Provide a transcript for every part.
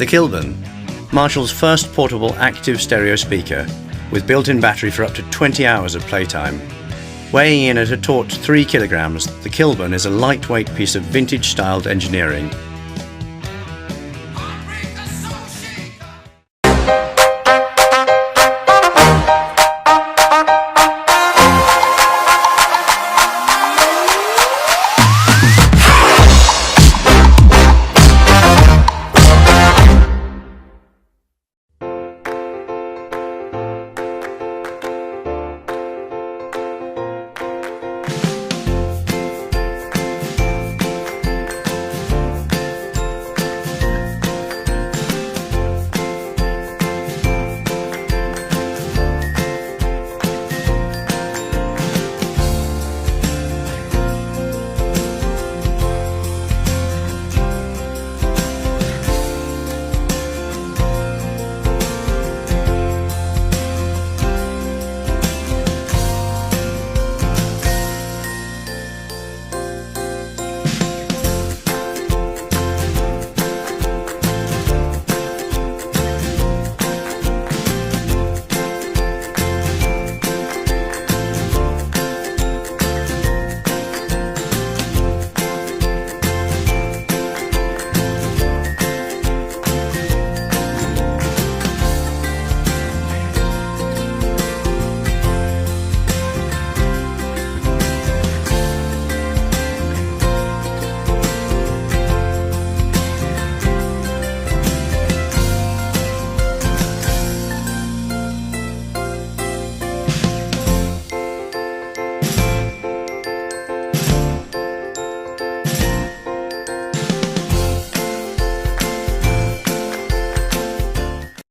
The Kilburn, Marshall's first portable active stereo speaker with built-in battery for up to 20 hours of playtime. Weighing in at a taut 3 kilograms, the Kilburn is a lightweight piece of vintage-styled engineering.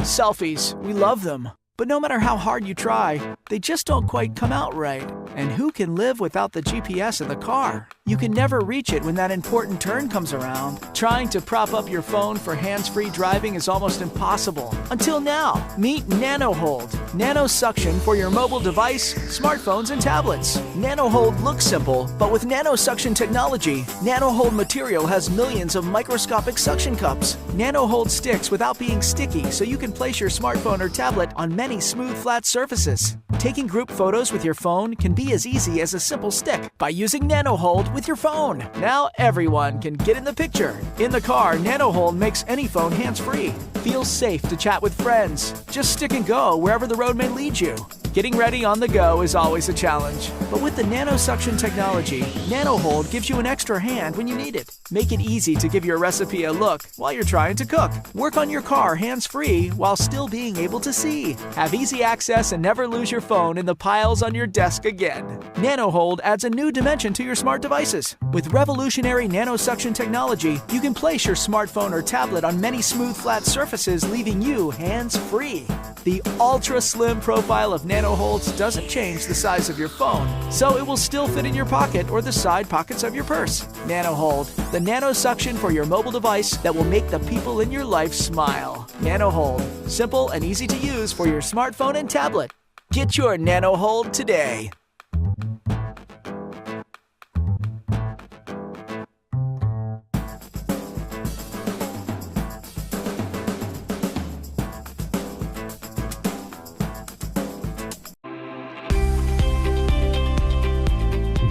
Selfies, we love them. But no matter how hard you try, they just don't quite come out right. And who can live without the GPS in the car? You can never reach it when that important turn comes around. Trying to prop up your phone for hands-free driving is almost impossible. Until now, meet NanoHold. Nano suction for your mobile device, smartphones, and tablets. NanoHold looks simple, but with nano suction technology, NanoHold material has millions of microscopic suction cups. NanoHold sticks without being sticky, so you can place your smartphone or tablet on many smooth, flat surfaces. Taking group photos with your phone can be as easy as a simple stick by using NanoHold with your phone. Now everyone can get in the picture. In the car, NanoHold makes any phone hands-free. Feels safe to chat with friends. Just stick and go wherever the road may lead you. Getting ready on the go is always a challenge. But with the nano-suction technology, NanoHold gives you an extra hand when you need it. Make it easy to give your recipe a look while you're trying to cook. Work on your car hands-free while still being able to see. Have easy access and never lose your phone in the piles on your desk again. NanoHold adds a new dimension to your smart devices. With revolutionary nano-suction technology, you can place your smartphone or tablet on many smooth, flat surfaces, leaving you hands-free. The ultra-slim profile of NanoHolds doesn't change the size of your phone, so it will still fit in your pocket or the side pockets of your purse. NanoHold, the nano suction for your mobile device that will make the people in your life smile. NanoHold, simple and easy to use for your smartphone and tablet. Get your NanoHold today.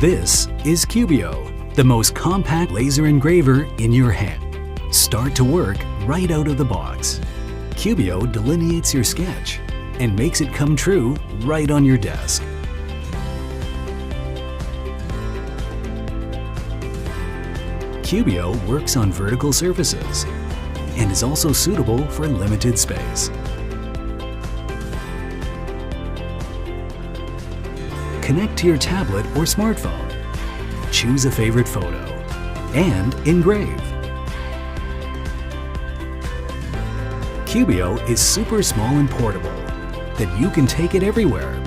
This is Cubio, the most compact laser engraver in your hand. Start to work right out of the box. Cubio delineates your sketch and makes it come true right on your desk. Cubio works on vertical surfaces and is also suitable for limited space. Connect to your tablet or smartphone. Choose a favorite photo and engrave. Cubio is super small and portable, that you can take it everywhere.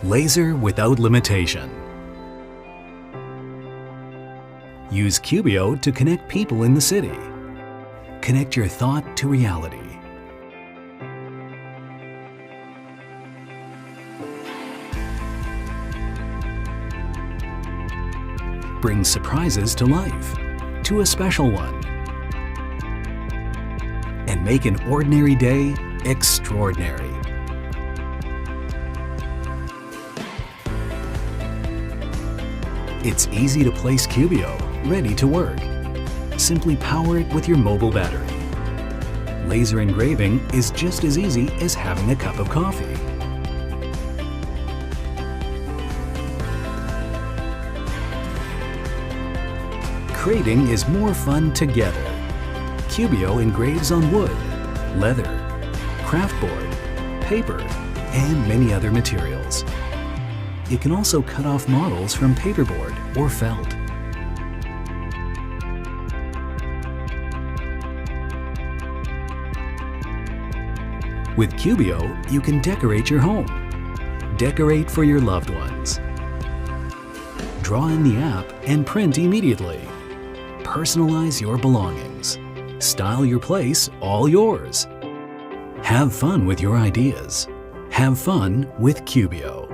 Laser without limitation. Use Cubio to connect people in the city. Connect your thought to reality. Bring surprises to life. to a special one. And make an ordinary day extraordinary. It's easy to place Cubio, ready to work. Simply power it with your mobile battery. Laser engraving is just as easy as having a cup of coffee. Creating is more fun together. Cubio engraves on wood, leather, craftboard, paper, and many other materials. It can also cut off models from paperboard or felt. With Cubio, you can decorate your home. Decorate for your loved ones. Draw in the app and print immediately. Personalize your belongings. Style your place, all yours. Have fun with your ideas. Have fun with Cubio.